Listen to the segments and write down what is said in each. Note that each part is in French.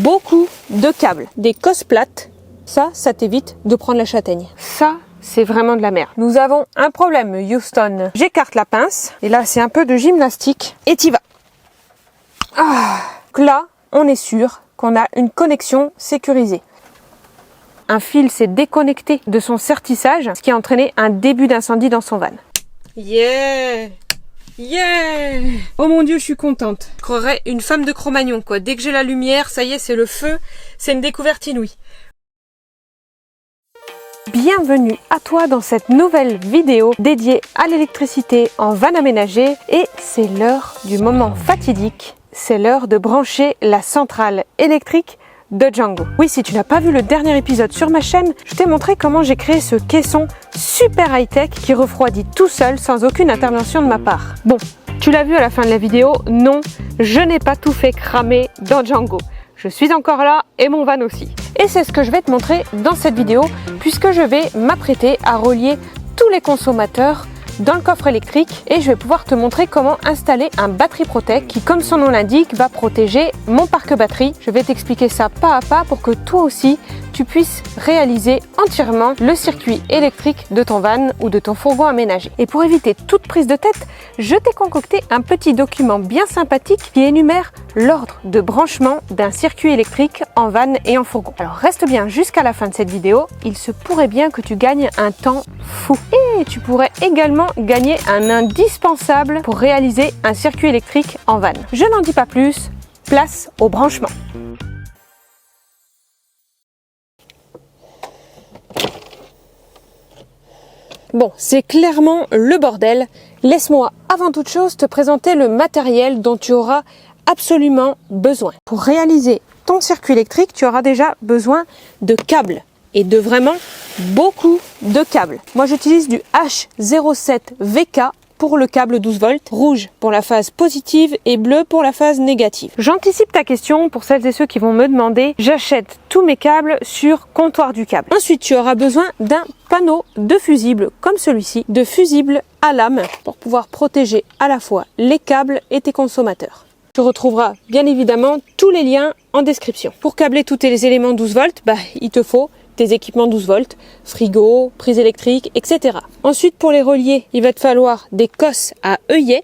beaucoup de câbles. Des cosses plates, ça t'évite de prendre la châtaigne. Ça, c'est vraiment de la merde. Nous avons un problème, Houston. J'écarte la pince, et là, c'est un peu de gymnastique, et t'y vas. Donc là, on est sûr qu'on a une connexion sécurisée. Un fil s'est déconnecté de son sertissage, ce qui a entraîné un début d'incendie dans son van. Yeah! Yeah! Oh mon Dieu, je suis contente. Je croirais une femme de Cro-Magnon, quoi. Dès que j'ai la lumière, ça y est, c'est le feu. C'est une découverte inouïe. Bienvenue à toi dans cette nouvelle vidéo dédiée à l'électricité en van aménagé. Et c'est l'heure du moment fatidique. C'est l'heure de brancher la centrale électrique de Django. Oui, si tu n'as pas vu le dernier épisode sur ma chaîne, je t'ai montré comment j'ai créé ce caisson super high-tech qui refroidit tout seul sans aucune intervention de ma part. Bon, tu l'as vu à la fin de la vidéo, non, je n'ai pas tout fait cramer dans Django. Je suis encore là et mon van aussi. Et c'est ce que je vais te montrer dans cette vidéo puisque je vais m'apprêter à relier tous les consommateurs dans le coffre électrique et je vais pouvoir te montrer comment installer un battery protect qui, comme son nom l'indique, va protéger mon parc batterie. Je vais t'expliquer ça pas à pas pour que toi aussi tu puisses réaliser entièrement le circuit électrique de ton van ou de ton fourgon aménagé. Et pour éviter toute prise de tête, je t'ai concocté un petit document bien sympathique qui énumère l'ordre de branchement d'un circuit électrique en van et en fourgon. Alors reste bien jusqu'à la fin de cette vidéo, il se pourrait bien que tu gagnes un temps fou. Et tu pourrais également gagner un indispensable pour réaliser un circuit électrique en van. Je n'en dis pas plus, place au branchement. Bon, c'est clairement le bordel. Laisse-moi avant toute chose te présenter le matériel dont tu auras absolument besoin. Pour réaliser ton circuit électrique, tu auras déjà besoin de câbles et de vraiment beaucoup de câbles. Moi, j'utilise du H07VK pour le câble 12 volts, rouge pour la phase positive et bleu pour la phase négative. J'anticipe ta question pour celles et ceux qui vont me demander, j'achète tous mes câbles sur comptoir du câble. Ensuite, tu auras besoin d'un panneau de fusible comme celui-ci, de fusible à lame pour pouvoir protéger à la fois les câbles et tes consommateurs. Tu retrouveras bien évidemment tous les liens en description. Pour câbler tous les éléments 12 volts, il te faut tes équipements 12 volts, frigo, prise électrique, etc. Ensuite, pour les relier, il va te falloir des cosses à œillet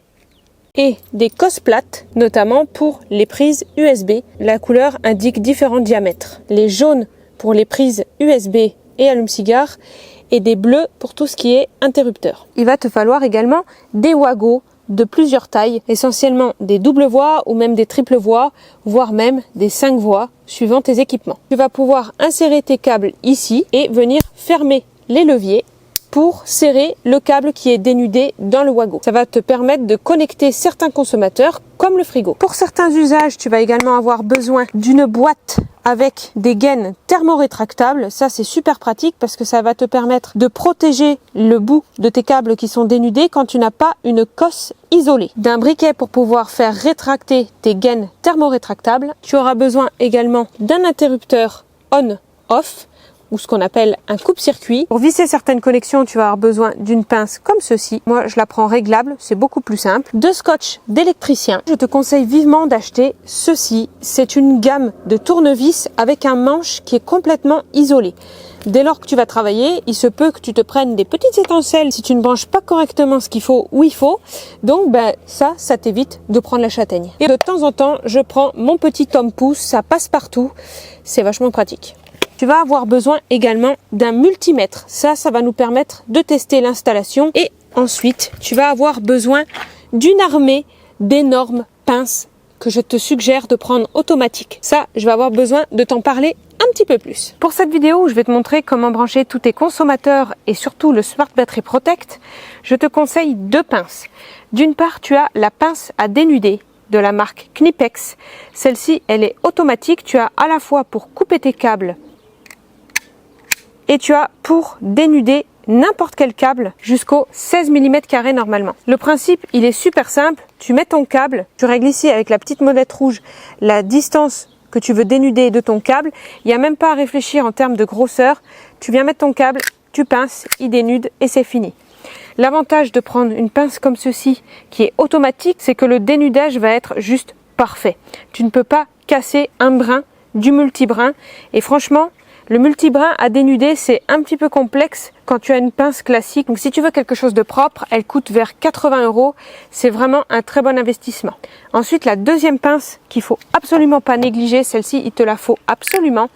et des cosses plates, notamment pour les prises USB. La couleur indique différents diamètres. Les jaunes pour les prises USB et allume-cigare et des bleus pour tout ce qui est interrupteur. Il va te falloir également des wagos de plusieurs tailles, essentiellement des doubles voies ou même des triples voies, voire même des 5 voies, suivant tes équipements. Tu vas pouvoir insérer tes câbles ici et venir fermer les leviers pour serrer le câble qui est dénudé dans le wagon. Ça va te permettre de connecter certains consommateurs comme le frigo. Pour certains usages, tu vas également avoir besoin d'une boîte avec des gaines thermorétractables. Ça, c'est super pratique parce que ça va te permettre de protéger le bout de tes câbles qui sont dénudés quand tu n'as pas une cosse isolée. D'un briquet pour pouvoir faire rétracter tes gaines thermorétractables. Tu auras besoin également d'un interrupteur on-off ou ce qu'on appelle un coupe-circuit. Pour visser certaines connexions, tu vas avoir besoin d'une pince comme ceci. Moi, je la prends réglable, c'est beaucoup plus simple. De scotch d'électricien. Je te conseille vivement d'acheter ceci. C'est une gamme de tournevis avec un manche qui est complètement isolé. Dès lors que tu vas travailler, il se peut que tu te prennes des petites étincelles si tu ne branches pas correctement ce qu'il faut où il faut. Donc, ça t'évite de prendre la châtaigne. Et de temps en temps, je prends mon petit homme-pouce, ça passe partout. C'est vachement pratique. Tu vas avoir besoin également d'un multimètre. Ça va nous permettre de tester l'installation. Et ensuite, tu vas avoir besoin d'une armée d'énormes pinces que je te suggère de prendre automatique. Ça, je vais avoir besoin de t'en parler un petit peu plus. Pour cette vidéo, je vais te montrer comment brancher tous tes consommateurs et surtout le Smart Battery Protect. Je te conseille 2 pinces. D'une part, tu as la pince à dénuder de la marque Knipex. Celle-ci, elle est automatique. Tu as à la fois pour couper tes câbles et tu as pour dénuder n'importe quel câble jusqu'au 16 mm² normalement. Le principe, il est super simple. Tu mets ton câble, tu règles ici avec la petite molette rouge la distance que tu veux dénuder de ton câble. Il n'y a même pas à réfléchir en termes de grosseur. Tu viens mettre ton câble, tu pinces, il dénude et c'est fini. L'avantage de prendre une pince comme ceci qui est automatique, c'est que le dénudage va être juste parfait. Tu ne peux pas casser un brin du multibrin. Et franchement, le multibrin à dénuder, c'est un petit peu complexe quand tu as une pince classique. Donc si tu veux quelque chose de propre, elle coûte vers 80 €. C'est vraiment un très bon investissement. Ensuite, la deuxième pince qu'il faut absolument pas négliger, celle-ci, il te la faut absolument,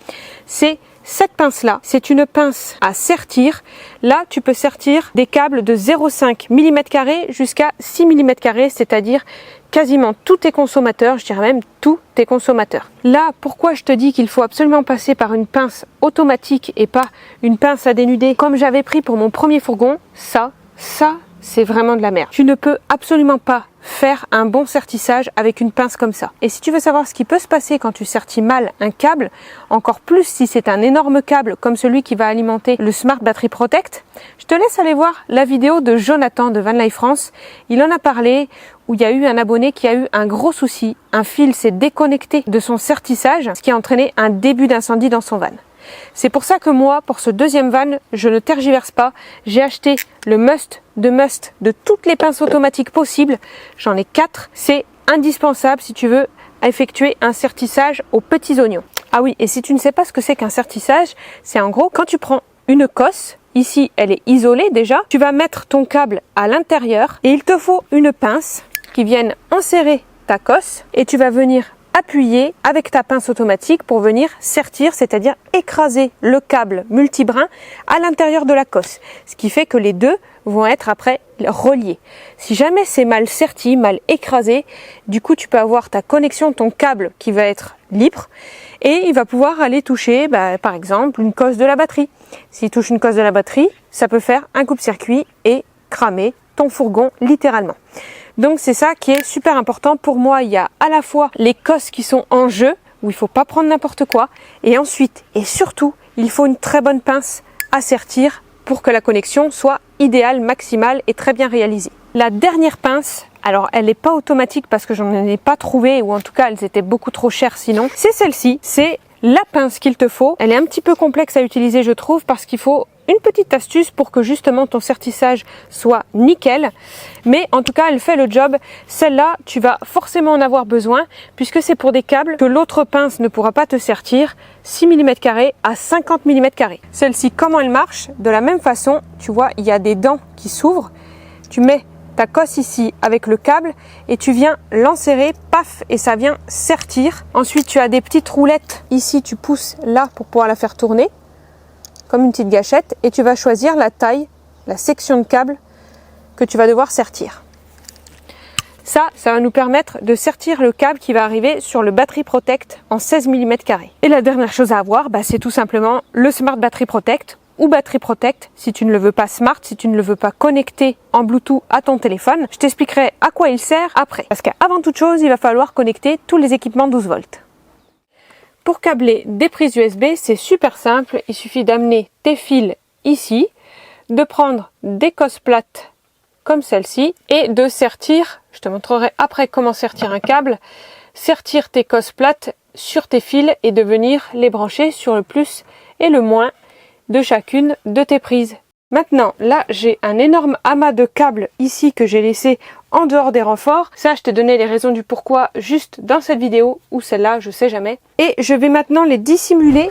c'est cette pince-là. C'est une pince à sertir. Là, tu peux sertir des câbles de 0,5 mm² jusqu'à 6 mm², c'est-à-dire quasiment tous tes consommateurs, je dirais même tous tes consommateurs. Là, pourquoi je te dis qu'il faut absolument passer par une pince automatique et pas une pince à dénuder comme j'avais pris pour mon premier fourgon, ça, c'est vraiment de la merde. Tu ne peux absolument pas faire un bon sertissage avec une pince comme ça. Et si tu veux savoir ce qui peut se passer quand tu sertis mal un câble, encore plus si c'est un énorme câble comme celui qui va alimenter le Smart Battery Protect, je te laisse aller voir la vidéo de Jonathan de Van Life France. Il en a parlé où il y a eu un abonné qui a eu un gros souci. Un fil s'est déconnecté de son sertissage, ce qui a entraîné un début d'incendie dans son van. C'est pour ça que moi, pour ce deuxième van, je ne tergiverse pas. J'ai acheté le must de toutes les pinces automatiques possibles. J'en ai 4. C'est indispensable si tu veux effectuer un sertissage aux petits oignons. Ah oui, et si tu ne sais pas ce que c'est qu'un sertissage, c'est en gros quand tu prends une cosse. Ici, elle est isolée déjà. Tu vas mettre ton câble à l'intérieur et il te faut une pince qui vienne enserrer ta cosse et tu vas venir appuyer avec ta pince automatique pour venir sertir, c'est-à-dire écraser le câble multibrin à l'intérieur de la cosse. Ce qui fait que les deux vont être après reliés. Si jamais c'est mal serti, mal écrasé, du coup tu peux avoir ta connexion, ton câble qui va être libre et il va pouvoir aller toucher par exemple une cosse de la batterie. S'il touche une cosse de la batterie, ça peut faire un coupe-circuit et cramer ton fourgon littéralement. Donc c'est ça qui est super important. Pour moi, il y a à la fois les cosses qui sont en jeu, où il ne faut pas prendre n'importe quoi, et ensuite, et surtout, il faut une très bonne pince à sertir pour que la connexion soit idéale, maximale et très bien réalisée. La dernière pince, alors elle n'est pas automatique parce que j'en ai pas trouvé, ou en tout cas elles étaient beaucoup trop chères sinon, c'est celle-ci, c'est la pince qu'il te faut. Elle est un petit peu complexe à utiliser je trouve parce qu'il faut une petite astuce pour que justement ton sertissage soit nickel, mais en tout cas elle fait le job. Celle-là tu vas forcément en avoir besoin puisque c'est pour des câbles que l'autre pince ne pourra pas te sertir, 6 mm² à 50 mm². Celle-ci, comment elle marche? De la même façon, tu vois, il y a des dents qui s'ouvrent, tu mets ta cosse ici avec le câble et tu viens l'enserrer, paf, et ça vient sertir. Ensuite tu as des petites roulettes, ici tu pousses là pour pouvoir la faire tourner comme une petite gâchette et tu vas choisir la taille, la section de câble que tu vas devoir sertir. Ça va nous permettre de sertir le câble qui va arriver sur le Battery Protect en 16 mm². Et la dernière chose à avoir, c'est tout simplement le Smart Battery Protect ou Battery Protect si tu ne le veux pas smart, si tu ne le veux pas connecté en Bluetooth à ton téléphone. Je t'expliquerai à quoi il sert après. Parce qu'avant toute chose, il va falloir connecter tous les équipements 12 volts. Pour câbler des prises USB, c'est super simple. Il suffit d'amener tes fils ici, de prendre des cosses plates comme celle-ci et de sertir, je te montrerai après comment sertir un câble, sertir tes cosses plates sur tes fils et de venir les brancher sur le plus et le moins de chacune de tes prises. Maintenant, là, j'ai un énorme amas de câbles ici que j'ai laissé en dehors des renforts. Ça, je t'ai donné les raisons du pourquoi juste dans cette vidéo ou celle-là, je sais jamais. Et je vais maintenant les dissimuler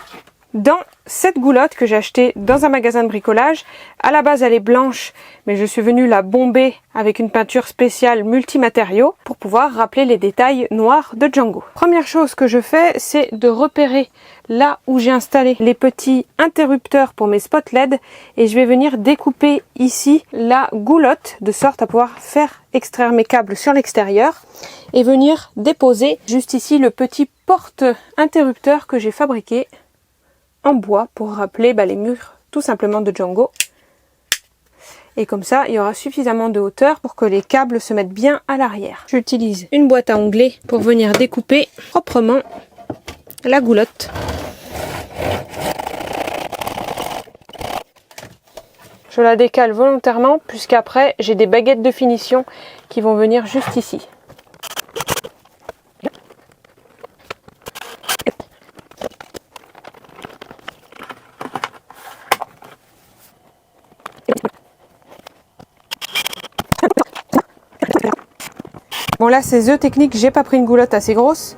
dans cette goulotte que j'ai achetée dans un magasin de bricolage. À la base, elle est blanche, mais je suis venue la bomber avec une peinture spéciale multimatériaux pour pouvoir rappeler les détails noirs de Django. Première chose que je fais, c'est de repérer là où j'ai installé les petits interrupteurs pour mes spots LED et je vais venir découper ici la goulotte de sorte à pouvoir faire extraire mes câbles sur l'extérieur et venir déposer juste ici le petit porte-interrupteur que j'ai fabriqué en bois pour rappeler les murs tout simplement de Django. Et comme ça, il y aura suffisamment de hauteur pour que les câbles se mettent bien à l'arrière. J'utilise une boîte à onglets pour venir découper proprement la goulotte. Je la décale volontairement puisqu'après j'ai des baguettes de finition qui vont venir juste ici. Bon là c'est The technique, j'ai pas pris une goulotte assez grosse.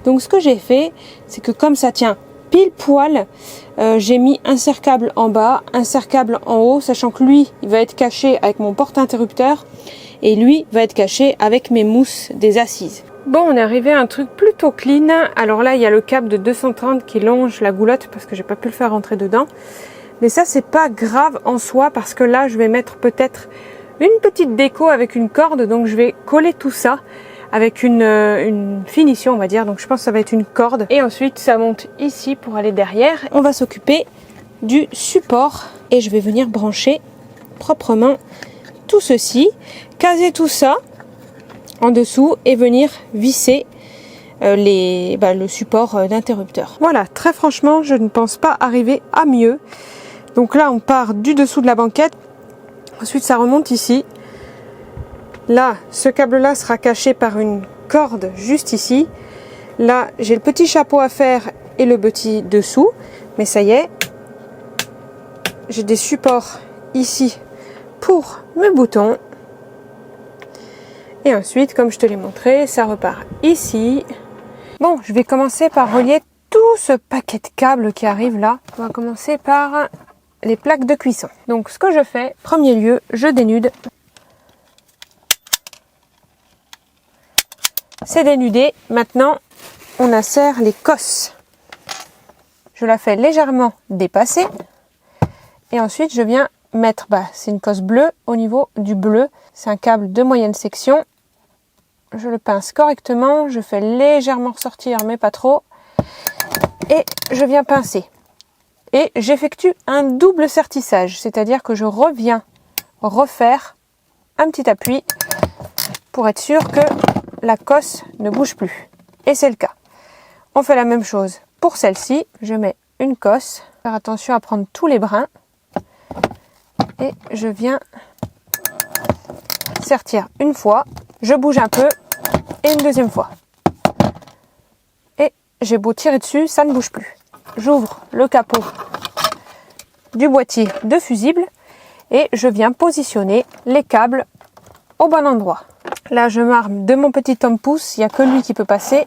Donc ce que j'ai fait, c'est que comme ça tient pile poil, j'ai mis un serre-câble en bas, un serre-câble en haut, sachant que lui, il va être caché avec mon porte-interrupteur et lui va être caché avec mes mousses des assises. Bon, on est arrivé à un truc plutôt clean. Alors là, il y a le câble de 230 qui longe la goulotte parce que j'ai pas pu le faire rentrer dedans. Mais ça, c'est pas grave en soi parce que là, je vais mettre peut-être une petite déco avec une corde. Donc, je vais coller tout ça avec une finition, on va dire. Donc, je pense que ça va être une corde. Et ensuite, ça monte ici pour aller derrière. On va s'occuper du support et je vais venir brancher proprement tout ceci, caser tout ça en dessous et venir visser le support d'interrupteur. Voilà, très franchement, je ne pense pas arriver à mieux. Donc là, on part du dessous de la banquette. Ensuite, ça remonte ici. Là, ce câble-là sera caché par une corde juste ici. Là, j'ai le petit chapeau à faire et le petit dessous. Mais ça y est, j'ai des supports ici pour mes boutons. Et ensuite, comme je te l'ai montré, ça repart ici. Bon, je vais commencer par relier tout ce paquet de câbles qui arrive là. On va commencer par les plaques de cuisson. Donc ce que je fais, premier lieu, je dénude. C'est dénudé. Maintenant, on insère les cosses. Je la fais légèrement dépasser. Et ensuite, je viens mettre, c'est une cosse bleue au niveau du bleu. C'est un câble de moyenne section. Je le pince correctement. Je fais légèrement ressortir, mais pas trop. Et je viens pincer. Et j'effectue un double sertissage, c'est-à-dire que je reviens refaire un petit appui pour être sûr que la cosse ne bouge plus. Et c'est le cas. On fait la même chose pour celle-ci. Je mets une cosse. Faire attention à prendre tous les brins. Et je viens sertir une fois. Je bouge un peu et une deuxième fois. Et j'ai beau tirer dessus, ça ne bouge plus. J'ouvre le capot du boîtier de fusible et je viens positionner les câbles au bon endroit. Là, je m'arme de mon petit homme-pouce, il n'y a que lui qui peut passer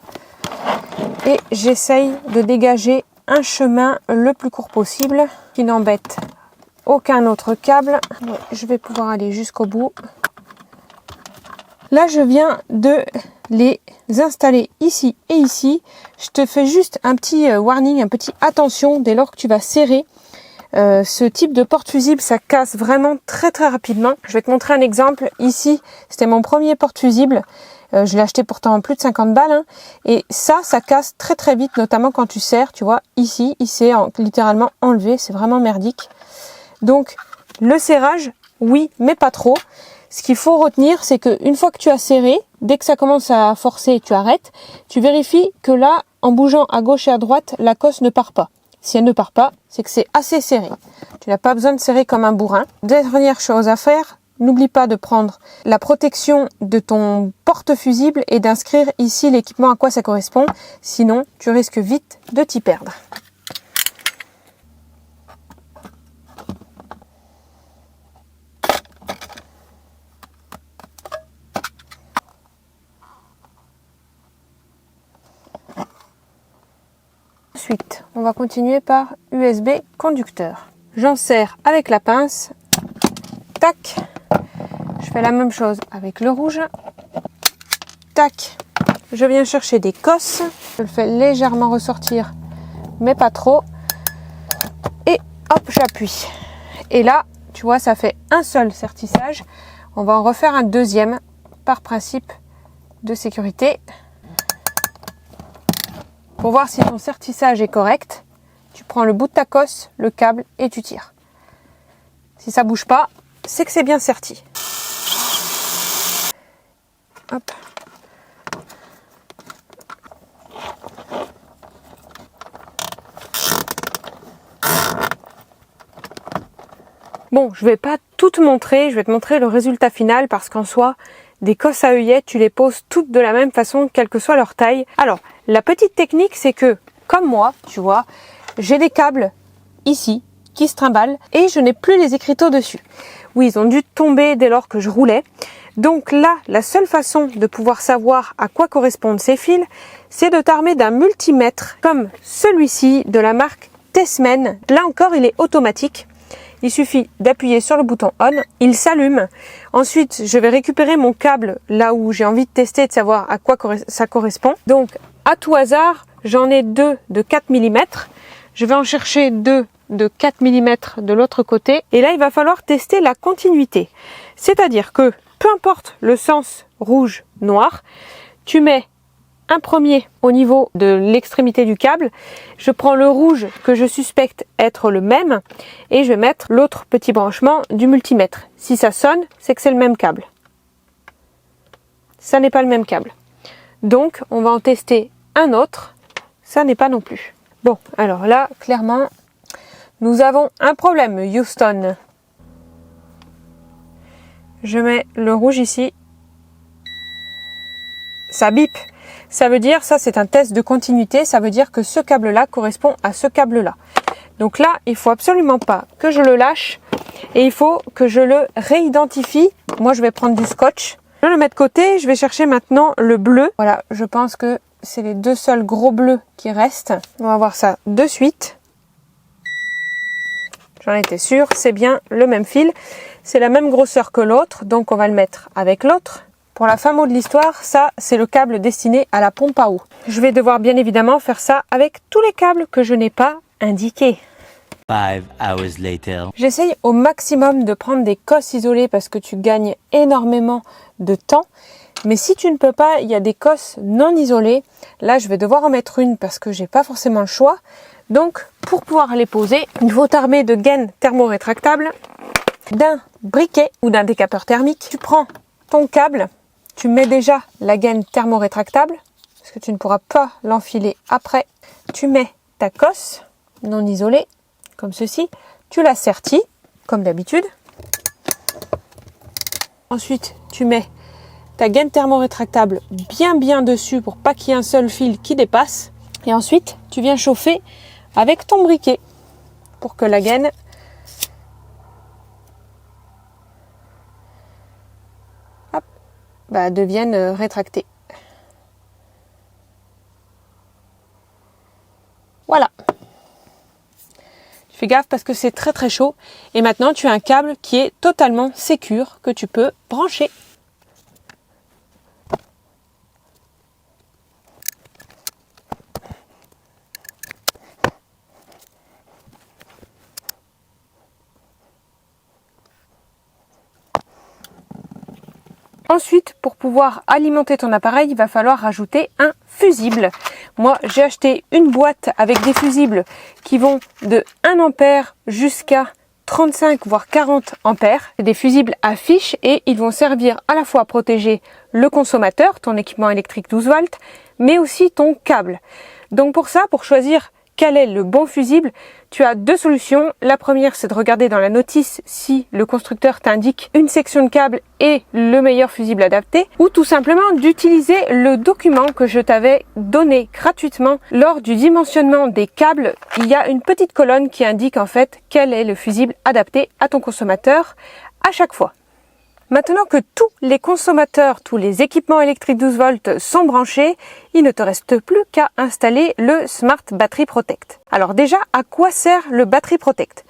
et j'essaye de dégager un chemin le plus court possible qui n'embête aucun autre câble. Je vais pouvoir aller jusqu'au bout. Là, je viens de les installer ici et ici. Je te fais juste un petit warning, un petit attention dès lors que tu vas serrer. Ce type de porte-fusible, ça casse vraiment très très rapidement. Je vais te montrer un exemple. Ici, c'était mon premier porte-fusible. Je l'ai acheté pourtant en plus de 50 balles. Hein. Et ça casse très très vite, notamment quand tu serres. Tu vois, ici, il s'est littéralement enlevé. C'est vraiment merdique. Donc, le serrage, oui, mais pas trop. Ce qu'il faut retenir, c'est qu'une fois que tu as serré, dès que ça commence à forcer, tu arrêtes. Tu vérifies que là, en bougeant à gauche et à droite, la cosse ne part pas. Si elle ne part pas, c'est que c'est assez serré. Tu n'as pas besoin de serrer comme un bourrin. Dernière chose à faire, n'oublie pas de prendre la protection de ton porte-fusible et d'inscrire ici l'équipement à quoi ça correspond. Sinon, tu risques vite de t'y perdre. Ensuite, on va continuer par USB conducteur. J'en serre avec la pince. Tac. Je fais la même chose avec le rouge. Tac. Je viens chercher des cosses. Je le fais légèrement ressortir, mais pas trop. Et hop, j'appuie. Et là, tu vois, ça fait un seul sertissage. On va en refaire un deuxième par principe de sécurité. Pour voir si ton sertissage est correct, tu prends le bout de ta cosse, le câble et tu tires. Si ça bouge pas, c'est que c'est bien serti. Hop. Bon, je vais pas tout te montrer, je vais te montrer le résultat final parce qu'en soi, des cosses à œillettes, tu les poses toutes de la même façon, quelle que soit leur taille. Alors, la petite technique, c'est que, comme moi, tu vois, j'ai des câbles ici qui se trimballent et je n'ai plus les écriteaux dessus. Oui, ils ont dû tomber dès lors que je roulais. Donc là, la seule façon de pouvoir savoir à quoi correspondent ces fils, c'est de t'armer d'un multimètre comme celui-ci de la marque Tessmen. Là encore, il est automatique. Il suffit d'appuyer sur le bouton on, il s'allume. Ensuite, je vais récupérer mon câble là où j'ai envie de tester et de savoir à quoi ça correspond. Donc, à tout hasard, j'en ai deux de 4 mm. Je vais en chercher deux de 4 mm de l'autre côté. Et là, il va falloir tester la continuité. C'est-à-dire que, peu importe le sens rouge-noir, tu mets un premier au niveau de l'extrémité du câble. Je prends le rouge que je suspecte être le même et je vais mettre l'autre petit branchement du multimètre. Si ça sonne, c'est que c'est le même câble. Ça n'est pas le même câble. Donc, on va en tester un autre. Ça n'est pas non plus. Bon, alors là, clairement, nous avons un problème, Houston. Je mets le rouge ici. Ça bip. Ça veut dire, ça c'est un test de continuité, ça veut dire que ce câble-là correspond à ce câble-là. Donc là, il faut absolument pas que je le lâche et il faut que je le réidentifie. Moi, je vais prendre du scotch. Je le mets de côté, je vais chercher maintenant le bleu. Voilà, je pense que c'est les deux seuls gros bleus qui restent. On va voir ça de suite. J'en étais sûre, c'est bien le même fil. C'est la même grosseur que l'autre, donc on va le mettre avec l'autre. Pour la fin mot de l'histoire, ça c'est le câble destiné à la pompe à eau. Je vais devoir bien évidemment faire ça avec tous les câbles que je n'ai pas indiqués. 5 hours later. J'essaye au maximum de prendre des cosses isolées parce que tu gagnes énormément de temps. Mais si tu ne peux pas, il y a des cosses non isolées. Là, je vais devoir en mettre une parce que j'ai pas forcément le choix. Donc, pour pouvoir les poser, il faut t'armer de gaines thermorétractables, d'un briquet ou d'un décapeur thermique. Tu prends ton câble. Tu mets déjà la gaine thermorétractable, parce que tu ne pourras pas l'enfiler après. Tu mets ta cosse non isolée, comme ceci. Tu la sertis, comme d'habitude. Ensuite, tu mets ta gaine thermorétractable bien dessus pour pas qu'il y ait un seul fil qui dépasse. Et ensuite, tu viens chauffer avec ton briquet pour que la gaine deviennent rétractées. Voilà. Tu fais gaffe parce que c'est très chaud. Et maintenant, tu as un câble qui est totalement sécure que tu peux brancher. Ensuite, pour pouvoir alimenter ton appareil, il va falloir rajouter un fusible. Moi, j'ai acheté une boîte avec des fusibles qui vont de 1 ampère jusqu'à 35 voire 40 ampères. C'est des fusibles à fiche et ils vont servir à la fois à protéger le consommateur, ton équipement électrique 12 volts, mais aussi ton câble. Donc pour ça, pour choisir quel est le bon fusible, tu as deux solutions. La première, c'est de regarder dans la notice si le constructeur t'indique une section de câble et le meilleur fusible adapté, ou tout simplement d'utiliser le document que je t'avais donné gratuitement lors du dimensionnement des câbles. Il y a une petite colonne qui indique en fait quel est le fusible adapté à ton consommateur à chaque fois. Maintenant que tous les consommateurs, tous les équipements électriques 12 volts sont branchés, il ne te reste plus qu'à installer le Smart Battery Protect. Alors déjà, à quoi sert le Battery Protect?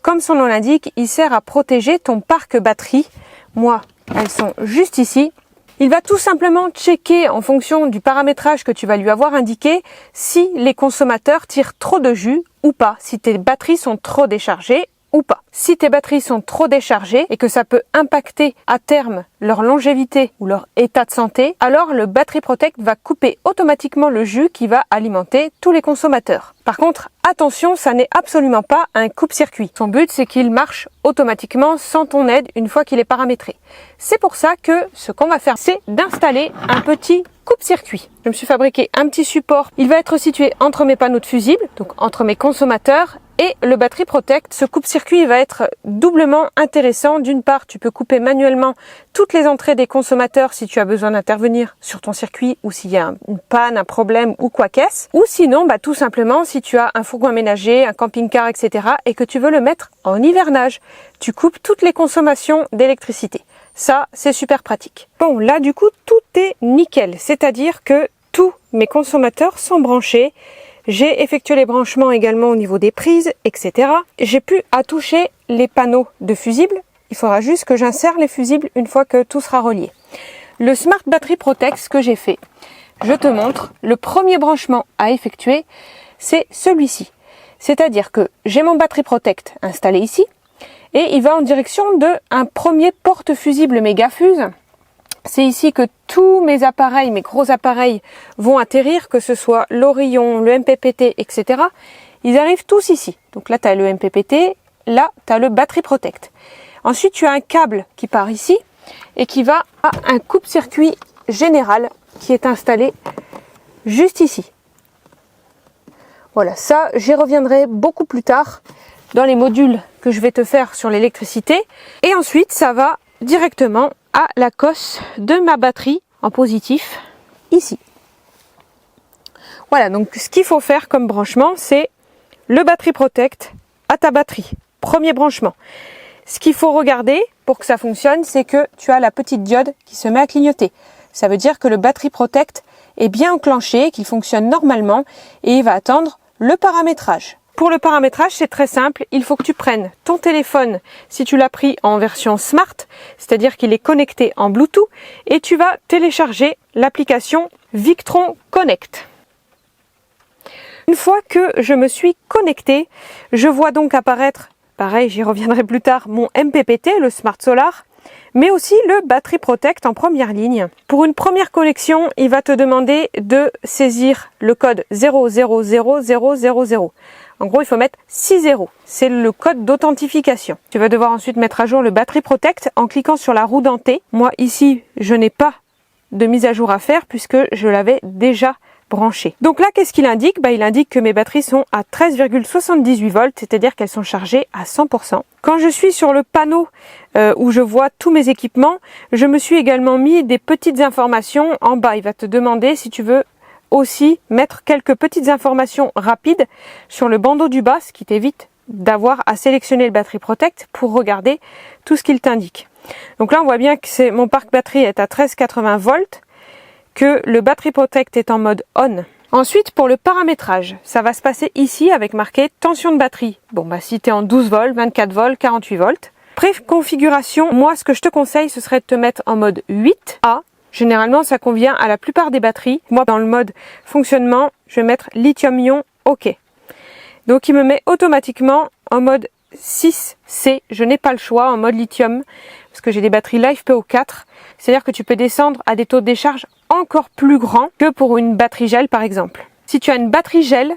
Comme son nom l'indique, il sert à protéger ton parc batterie. Moi, elles sont juste ici. Il va tout simplement checker en fonction du paramétrage que tu vas lui avoir indiqué si les consommateurs tirent trop de jus ou pas, si tes batteries sont trop déchargées ou pas. Si tes batteries sont trop déchargées et que ça peut impacter à terme leur longévité ou leur état de santé, alors le Battery Protect va couper automatiquement le jus qui va alimenter tous les consommateurs. Par contre, attention, ça n'est absolument pas un coupe-circuit. Son but, c'est qu'il marche automatiquement sans ton aide une fois qu'il est paramétré. C'est pour ça que ce qu'on va faire, c'est d'installer un petit coupe-circuit. Je me suis fabriqué un petit support. Il va être situé entre mes panneaux de fusibles, donc entre mes consommateurs et le Battery Protect. Ce coupe-circuit va être doublement intéressant. D'une part, tu peux couper manuellement toutes les entrées des consommateurs si tu as besoin d'intervenir sur ton circuit ou s'il y a une panne, un problème ou quoi qu'est-ce. Ou sinon, tout simplement, si tu as un fourgon aménagé, un camping-car, etc. et que tu veux le mettre en hivernage, tu coupes toutes les consommations d'électricité. Ça, c'est super pratique. Bon, là, du coup, tout est nickel. C'est-à-dire que tous mes consommateurs sont branchés. J'ai effectué les branchements également au niveau des prises, etc. J'ai plus à toucher les panneaux de fusibles. Il faudra juste que j'insère les fusibles une fois que tout sera relié. Le Smart Battery Protect, ce que j'ai fait, je te montre. Le premier branchement à effectuer, c'est celui-ci. C'est-à-dire que j'ai mon Battery Protect installé ici et il va en direction d'un premier porte-fusible Mégafuse. C'est ici que tous mes appareils, mes gros appareils vont atterrir, que ce soit l'Orion, le MPPT, etc. Ils arrivent tous ici. Donc là, tu as le MPPT, là, tu as le Battery Protect. Ensuite, tu as un câble qui part ici et qui va à un coupe-circuit général qui est installé juste ici. Voilà, ça, j'y reviendrai beaucoup plus tard dans les modules que je vais te faire sur l'électricité. Et ensuite, ça va directement à la cosse de ma batterie en positif, ici. Voilà, donc ce qu'il faut faire comme branchement, c'est le Battery Protect à ta batterie. Premier branchement. Ce qu'il faut regarder pour que ça fonctionne, c'est que tu as la petite diode qui se met à clignoter. Ça veut dire que le Battery Protect est bien enclenché, qu'il fonctionne normalement et il va attendre le paramétrage. Pour le paramétrage, c'est très simple. Il faut que tu prennes ton téléphone, si tu l'as pris en version Smart, c'est-à-dire qu'il est connecté en Bluetooth, et tu vas télécharger l'application Victron Connect. Une fois que je me suis connectée, je vois donc apparaître, pareil, j'y reviendrai plus tard, mon MPPT, le Smart Solar, mais aussi le Battery Protect en première ligne. Pour une première connexion, il va te demander de saisir le code 000000. En gros, il faut mettre 60. C'est le code d'authentification. Tu vas devoir ensuite mettre à jour le Battery Protect en cliquant sur la roue dentée. Moi, ici, je n'ai pas de mise à jour à faire puisque je l'avais déjà branché. Donc là, qu'est-ce qu'il indique? Il indique que mes batteries sont à 13,78 volts, c'est-à-dire qu'elles sont chargées à 100%. Quand je suis sur le panneau où je vois tous mes équipements, je me suis également mis des petites informations en bas. Il va te demander si tu veux aussi mettre quelques petites informations rapides sur le bandeau du bas, ce qui t'évite d'avoir à sélectionner le Battery Protect pour regarder tout ce qu'il t'indique. Donc là, on voit bien que mon parc batterie est à 13,80 volts, que le Battery Protect est en mode on. Ensuite, pour le paramétrage, ça va se passer ici avec marqué tension de batterie. Bon, si tu es en 12 volts, 24 volts, 48 volts. Préconfiguration, moi, ce que je te conseille, ce serait de te mettre en mode 8A. Généralement, ça convient à la plupart des batteries. Moi, dans le mode fonctionnement, je vais mettre lithium-ion OK. Donc, il me met automatiquement en mode 6C. Je n'ai pas le choix en mode lithium parce que j'ai des batteries LiFePO4. C'est-à-dire que tu peux descendre à des taux de décharge encore plus grands que pour une batterie gel, par exemple. Si tu as une batterie gel,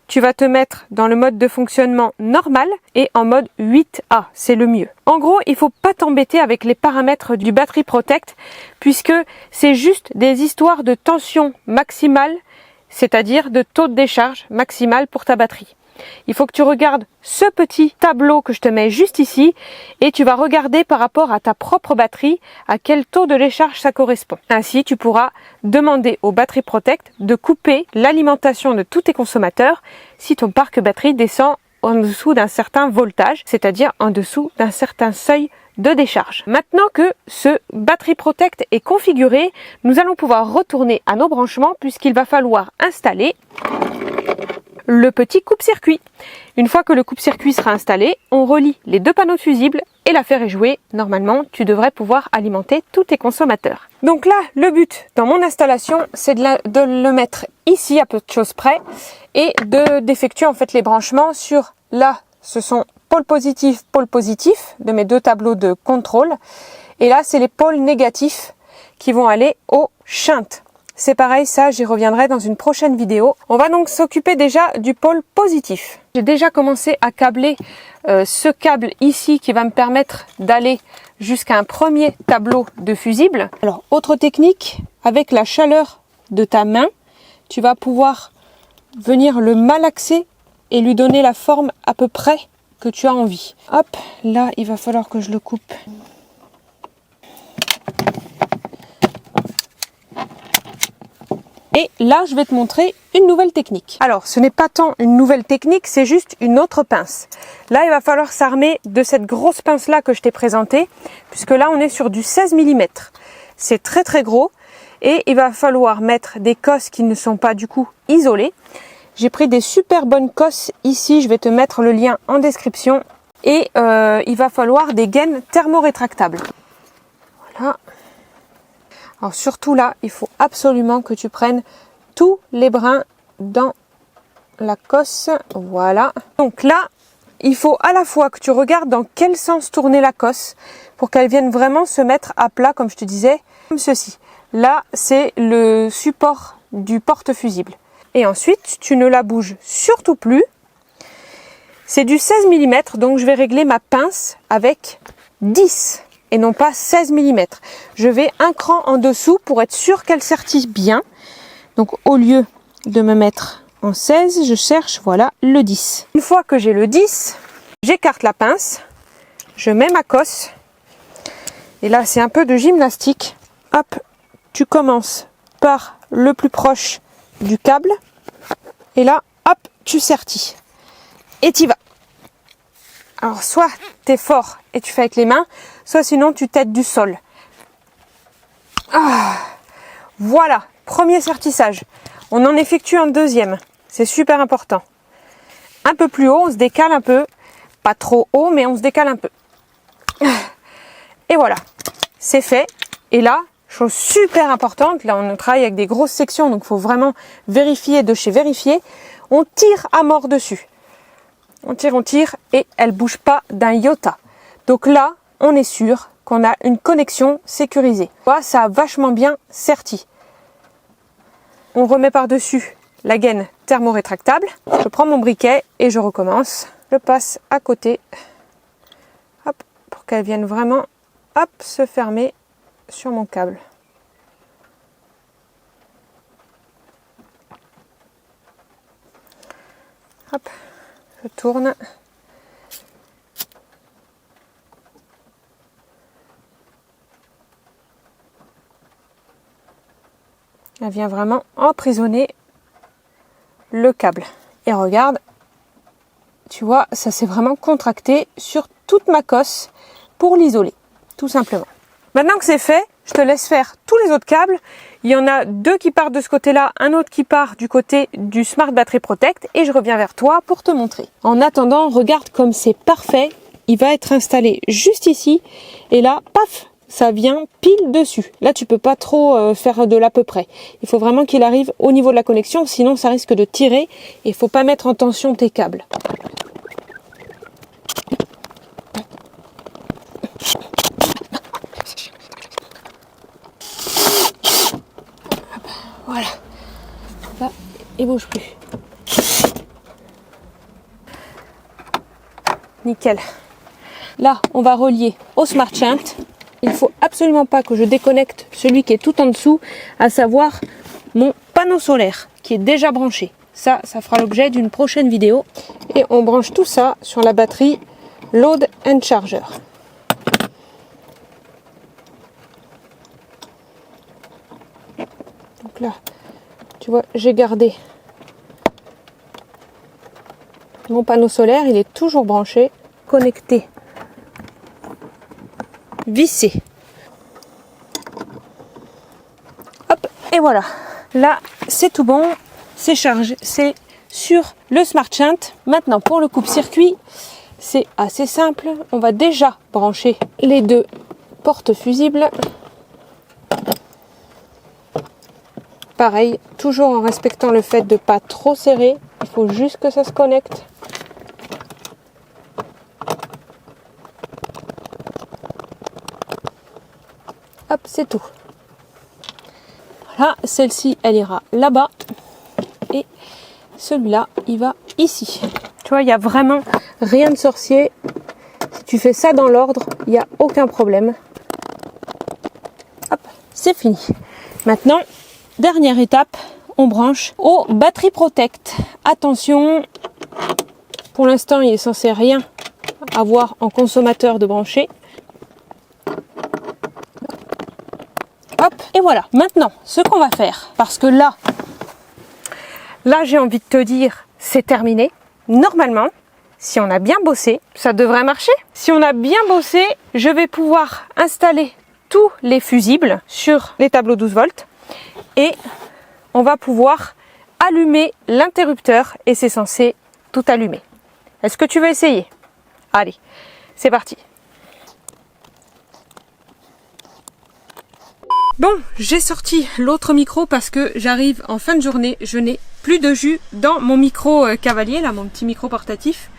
tu vas te mettre dans le mode de fonctionnement normal et en mode 8A, c'est le mieux. En gros, il ne faut pas t'embêter avec les paramètres du Battery Protect puisque c'est juste des histoires de tension maximale, c'est-à-dire de taux de décharge maximal pour ta batterie. Il faut que tu regardes ce petit tableau que je te mets juste ici et tu vas regarder par rapport à ta propre batterie à quel taux de décharge ça correspond. Ainsi, tu pourras demander au Battery Protect de couper l'alimentation de tous tes consommateurs si ton parc batterie descend en dessous d'un certain voltage, c'est-à-dire en dessous d'un certain seuil de décharge. Maintenant que ce Battery Protect est configuré, nous allons pouvoir retourner à nos branchements puisqu'il va falloir installer le petit coupe-circuit. Une fois que le coupe-circuit sera installé, on relie les deux panneaux fusibles et l'affaire est jouée. Normalement, tu devrais pouvoir alimenter tous tes consommateurs. Donc là, le but dans mon installation, c'est de le mettre ici à peu de choses près et d'effectuer en fait les branchements sur là, ce sont pôle positif de mes deux tableaux de contrôle. Et là, c'est les pôles négatifs qui vont aller au shunt. C'est pareil, ça j'y reviendrai dans une prochaine vidéo. On va donc s'occuper déjà du pôle positif. J'ai déjà commencé à câbler ce câble ici qui va me permettre d'aller jusqu'à un premier tableau de fusible. Alors, autre technique, avec la chaleur de ta main, tu vas pouvoir venir le malaxer et lui donner la forme à peu près que tu as envie. Hop, là il va falloir que je le coupe. Et là, je vais te montrer une nouvelle technique. Alors, ce n'est pas tant une nouvelle technique, c'est juste une autre pince. Là, il va falloir s'armer de cette grosse pince-là que je t'ai présentée, puisque là, on est sur du 16 mm. C'est très très gros et il va falloir mettre des cosses qui ne sont pas du coup isolées. J'ai pris des super bonnes cosses ici, je vais te mettre le lien en description. Et il va falloir des gaines thermorétractables. Voilà. Alors surtout là, il faut absolument que tu prennes tous les brins dans la cosse. Voilà. Donc là, il faut à la fois que tu regardes dans quel sens tourner la cosse pour qu'elle vienne vraiment se mettre à plat, comme je te disais, comme ceci. Là, c'est le support du porte-fusible. Et ensuite, tu ne la bouges surtout plus. C'est du 16 mm, donc je vais régler ma pince avec 10 et non pas 16 mm. Je vais un cran en dessous pour être sûr qu'elle sertisse bien. Donc au lieu de me mettre en 16, je cherche, voilà, le 10. Une fois que j'ai le 10, j'écarte la pince, je mets ma cosse. Et là, c'est un peu de gymnastique. Hop, tu commences par le plus proche du câble. Et là, hop, tu sertis. Et t'y vas. Alors soit tu es fort et tu fais avec les mains, soit sinon tu t'aides du sol. Voilà, premier sertissage. On en effectue un deuxième. C'est super important. Un peu plus haut, on se décale un peu. Pas trop haut, mais on se décale un peu. Et voilà, c'est fait. Et là, chose super importante, là on travaille avec des grosses sections, donc il faut vraiment vérifier de chez vérifier. On tire à mort dessus. On tire et elle bouge pas d'un iota. Donc là, on est sûr qu'on a une connexion sécurisée. Voilà, ça a vachement bien serti. On remet par-dessus la gaine thermorétractable. Je prends mon briquet et je recommence. Je passe à côté, hop, pour qu'elle vienne vraiment, hop, se fermer sur mon câble. Hop. Je tourne. Elle vient vraiment emprisonner le câble. Et regarde, tu vois, ça s'est vraiment contracté sur toute ma cosse pour l'isoler, tout simplement. Maintenant que c'est fait, je te laisse faire tous les autres câbles. Il y en a 2 qui partent de ce côté-là, un autre qui part du côté du Smart Battery Protect et je reviens vers toi pour te montrer. En attendant, regarde comme c'est parfait. Il va être installé juste ici et là, paf, ça vient pile dessus. Là, tu peux pas trop faire de l'à peu près. Il faut vraiment qu'il arrive au niveau de la connexion, sinon ça risque de tirer et il faut pas mettre en tension tes câbles. Voilà, là, il bouge plus. Nickel. Là, on va relier au Smart Shunt. Il faut absolument pas que je déconnecte celui qui est tout en dessous, à savoir mon panneau solaire qui est déjà branché. Ça fera l'objet d'une prochaine vidéo. Et on branche tout ça sur la batterie Load and Charger. Donc là, tu vois, j'ai gardé mon panneau solaire, il est toujours branché, connecté, vissé. Hop, et voilà. Là, c'est tout bon, c'est chargé, c'est sur le Smart Shunt. Maintenant, pour le coupe-circuit, c'est assez simple. On va déjà brancher les 2 portes fusibles. Pareil, toujours en respectant le fait de ne pas trop serrer. Il faut juste que ça se connecte. Hop, c'est tout. Voilà, celle-ci, elle ira là-bas. Et celui-là, il va ici. Tu vois, il n'y a vraiment rien de sorcier. Si tu fais ça dans l'ordre, il n'y a aucun problème. Hop, c'est fini. Maintenant, dernière étape, on branche au Battery Protect. Attention, pour l'instant, il est censé rien avoir en consommateur de brancher. Hop, et voilà. Maintenant, ce qu'on va faire, parce que là, Là, j'ai envie de te dire, c'est terminé. Normalement, si on a bien bossé, ça devrait marcher. Si on a bien bossé, je vais pouvoir installer tous les fusibles sur les tableaux 12 volts et on va pouvoir allumer l'interrupteur et c'est censé tout allumer. Est-ce que tu veux essayer? Allez, c'est parti. Bon, j'ai sorti l'autre micro parce que j'arrive en fin de journée, je n'ai plus de jus dans mon micro cavalier, là, mon petit micro portatif.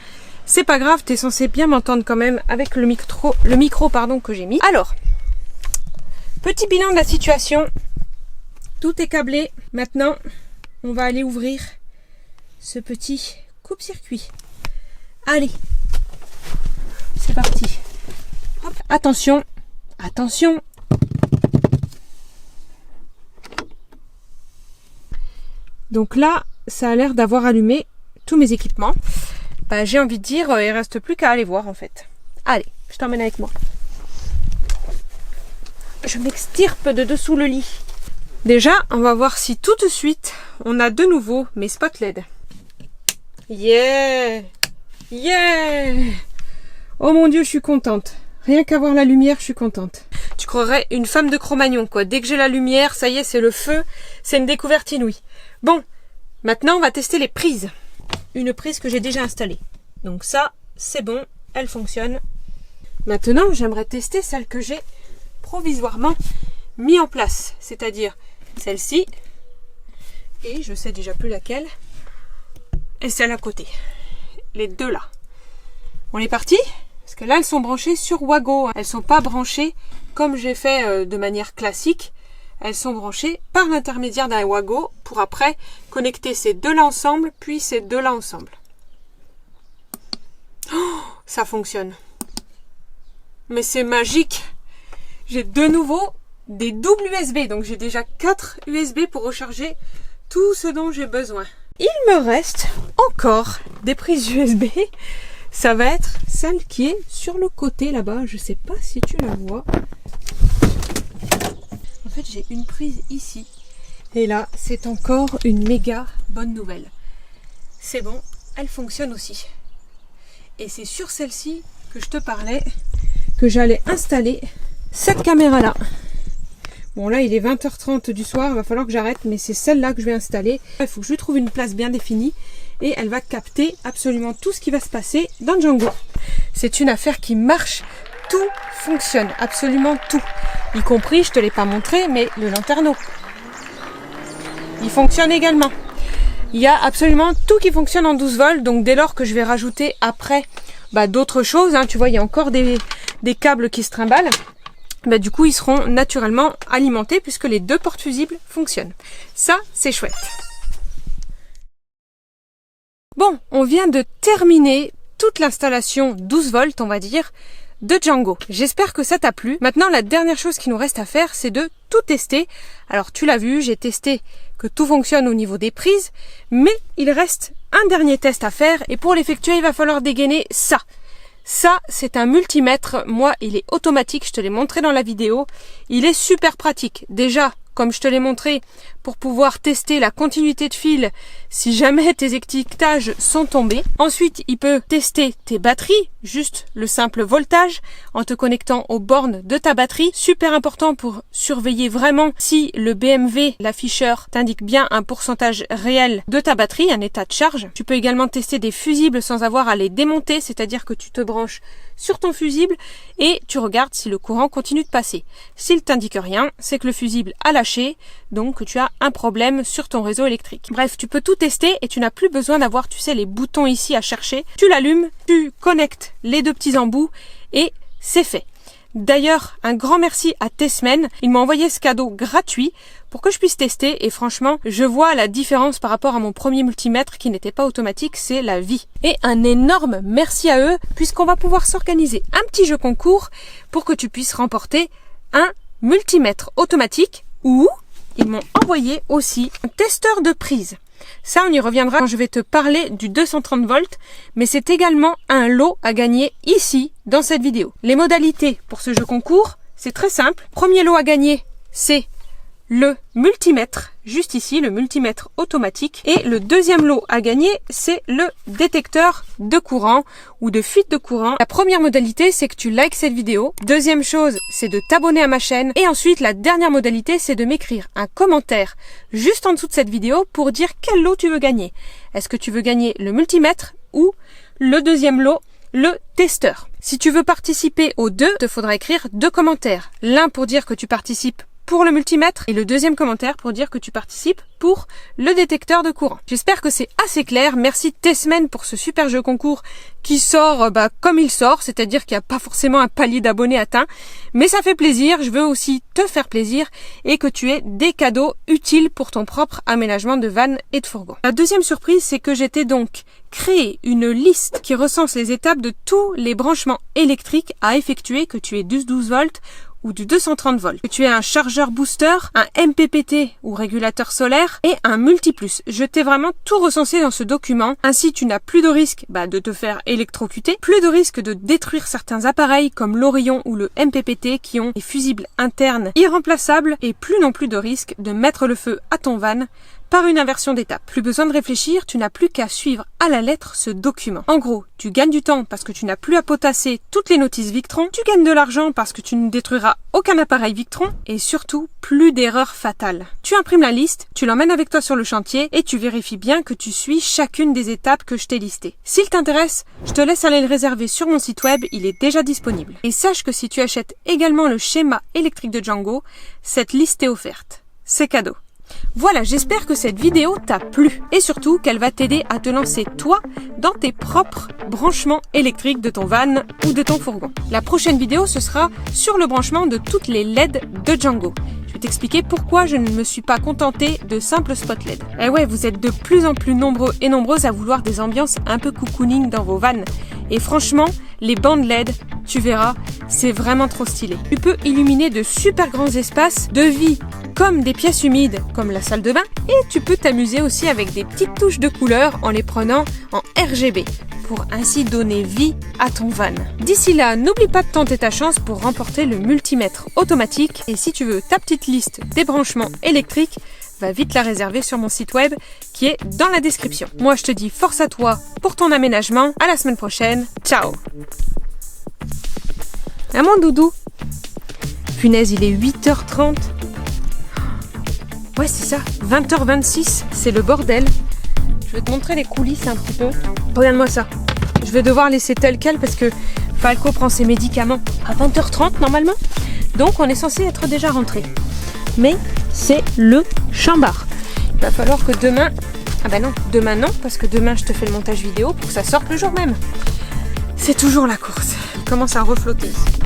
C'est pas grave, t'es censé bien m'entendre quand même avec le micro que j'ai mis. Alors, petit bilan de la situation. Tout est câblé. Maintenant, on va aller ouvrir ce petit coupe-circuit. Allez, c'est parti. Hop. Attention, attention. Donc là, ça a l'air d'avoir allumé tous mes équipements. Bah, j'ai envie de dire, il reste plus qu'à aller voir en fait. Allez, je t'emmène avec moi. Je m'extirpe de dessous le lit. Déjà, on va voir si tout de suite, on a de nouveau mes spots LED. Yeah! Yeah! Oh mon Dieu, je suis contente. Rien qu'à voir la lumière, je suis contente. Tu croirais une femme de Cro-Magnon, quoi. Dès que j'ai la lumière, ça y est, c'est le feu. C'est une découverte inouïe. Bon, maintenant, on va tester les prises. Une prise que j'ai déjà installée. Donc ça, c'est bon, elle fonctionne. Maintenant, j'aimerais tester celle que j'ai provisoirement mis en place. C'est-à-dire celle-ci. Et je sais déjà plus laquelle. Et celle à côté. Les deux là. On est parti? Parce que là, elles sont branchées sur Wago. Elles sont pas branchées comme j'ai fait de manière classique. Elles sont branchées par l'intermédiaire d'un Wago pour après connecter ces deux-là ensemble, puis ces deux-là ensemble. Oh, ça fonctionne. Mais c'est magique. J'ai de nouveau des doubles USB. Donc j'ai déjà 4 USB pour recharger tout ce dont j'ai besoin. Il me reste encore des prises USB. Ça va être celle qui est sur le côté là-bas. Je sais pas si tu la vois. En fait, j'ai une prise ici. Et là, c'est encore une méga bonne nouvelle. C'est bon, elle fonctionne aussi. Et c'est sur celle-ci que je te parlais que j'allais installer cette caméra-là. Bon, là, il est 20h30 du soir. Il va falloir que j'arrête, mais c'est celle-là que je vais installer. Il faut que je lui trouve une place bien définie. Et elle va capter absolument tout ce qui va se passer dans Django. C'est une affaire qui marche. Tout fonctionne, absolument tout. Y compris, je te l'ai pas montré, mais le lanterneau. Il fonctionne également. Il y a absolument tout qui fonctionne en 12 volts. Donc dès lors que je vais rajouter après d'autres choses, hein, tu vois, il y a encore des câbles qui se trimballent. Du coup, ils seront naturellement alimentés puisque les deux portes fusibles fonctionnent. Ça, c'est chouette. Bon, on vient de terminer toute l'installation 12 volts, on va dire, de Django. J'espère que ça t'a plu. Maintenant, la dernière chose qui nous reste à faire, c'est de tout tester. Alors, tu l'as vu, j'ai testé que tout fonctionne au niveau des prises, mais il reste un dernier test à faire et pour l'effectuer, il va falloir dégainer ça. Ça, c'est un multimètre. Moi, il est automatique, je te l'ai montré dans la vidéo. Il est super pratique. Déjà, comme je te l'ai montré, pour pouvoir tester la continuité de fil si jamais tes étiquetages sont tombés. Ensuite, il peut tester tes batteries, juste le simple voltage, en te connectant aux bornes de ta batterie. Super important pour surveiller vraiment si le BMW, l'afficheur, t'indique bien un pourcentage réel de ta batterie, un état de charge. Tu peux également tester des fusibles sans avoir à les démonter, c'est-à-dire que tu te branches sur ton fusible et tu regardes si le courant continue de passer. S'il t'indique rien, c'est que le fusible a lâché, donc tu as un problème sur ton réseau électrique. Bref, tu peux tout tester et tu n'as plus besoin d'avoir, tu sais, les boutons ici à chercher. Tu l'allumes, tu connectes les deux petits embouts et c'est fait. D'ailleurs, un grand merci à Tessmen. Il m'a envoyé ce cadeau gratuit pour que je puisse tester et franchement, je vois la différence par rapport à mon premier multimètre qui n'était pas automatique, c'est la vie. Et un énorme merci à eux puisqu'on va pouvoir s'organiser un petit jeu concours pour que tu puisses remporter un multimètre automatique ou ils m'ont envoyé aussi un testeur de prise. Ça, on y reviendra quand je vais te parler du 230 volts, mais c'est également un lot à gagner ici, dans cette vidéo. Les modalités pour ce jeu concours, c'est très simple. Premier lot à gagner, c'est le multimètre. juste ici, le multimètre automatique. Et le deuxième lot à gagner, c'est le détecteur de courant ou de fuite de courant. La première modalité, c'est que tu likes cette vidéo. Deuxième chose, c'est de t'abonner à ma chaîne. Et ensuite, la dernière modalité, c'est de m'écrire un commentaire juste en dessous de cette vidéo pour dire quel lot tu veux gagner. Est-ce que tu veux gagner le multimètre ou le deuxième lot, le testeur? Si tu veux participer aux deux, il te faudra écrire 2 commentaires. L'un pour dire que tu participes pour le multimètre et le deuxième commentaire pour dire que tu participes pour le détecteur de courant. J'espère que c'est assez clair. Merci Tessmen pour ce super jeu concours qui sort comme il sort, c'est-à-dire qu'il n'y a pas forcément un palier d'abonnés atteint, mais ça fait plaisir. Je veux aussi te faire plaisir et que tu aies des cadeaux utiles pour ton propre aménagement de van et de fourgon. La deuxième surprise, c'est que j'étais donc créé une liste qui recense les étapes de tous les branchements électriques à effectuer, que tu aies 12 volts ou du 230 volts, que tu aies un chargeur booster, un MPPT ou régulateur solaire et un multiplus. Je t'ai vraiment tout recensé dans ce document. Ainsi, tu n'as plus de risque de te faire électrocuter, plus de risque de détruire certains appareils comme l'Orion ou le MPPT qui ont des fusibles internes irremplaçables et plus non plus de risque de mettre le feu à ton van par une inversion d'étape. Plus besoin de réfléchir, tu n'as plus qu'à suivre à la lettre ce document. En gros, tu gagnes du temps parce que tu n'as plus à potasser toutes les notices Victron, tu gagnes de l'argent parce que tu ne détruiras aucun appareil Victron et surtout, plus d'erreurs fatales. Tu imprimes la liste, tu l'emmènes avec toi sur le chantier et tu vérifies bien que tu suis chacune des étapes que je t'ai listées. S'il t'intéresse, je te laisse aller le réserver sur mon site web, il est déjà disponible. Et sache que si tu achètes également le schéma électrique de Django, cette liste est offerte. C'est cadeau. Voilà, j'espère que cette vidéo t'a plu et surtout qu'elle va t'aider à te lancer toi dans tes propres branchements électriques de ton van ou de ton fourgon. La prochaine vidéo, ce sera sur le branchement de toutes les LED de Django. Je vais t'expliquer pourquoi je ne me suis pas contentée de simples spots LED. Eh ouais, vous êtes de plus en plus nombreux et nombreuses à vouloir des ambiances un peu cocooning dans vos vannes. Et franchement, les bandes LED, tu verras, c'est vraiment trop stylé. Tu peux illuminer de super grands espaces de vie comme des pièces humides, comme la salle de bain, et tu peux t'amuser aussi avec des petites touches de couleurs en les prenant en RGB, pour ainsi donner vie à ton van. D'ici là, n'oublie pas de tenter ta chance pour remporter le multimètre automatique, et si tu veux ta petite liste des branchements électriques, va vite la réserver sur mon site web qui est dans la description. Moi, je te dis force à toi pour ton aménagement. À la semaine prochaine. Ciao. Ah mon doudou. Punaise, il est 8h30. Ouais, c'est ça. 20h26, c'est le bordel. Je vais te montrer les coulisses un petit peu. Regarde-moi ça. Je vais devoir laisser tel quel parce que Falco prend ses médicaments à 20h30 normalement. Donc, on est censé être déjà rentré. Mais c'est le chambard. Il va falloir que demain... Ah bah non, demain non, parce que demain je te fais le montage vidéo pour que ça sorte le jour même. C'est toujours la course. Il commence à reflotter ici.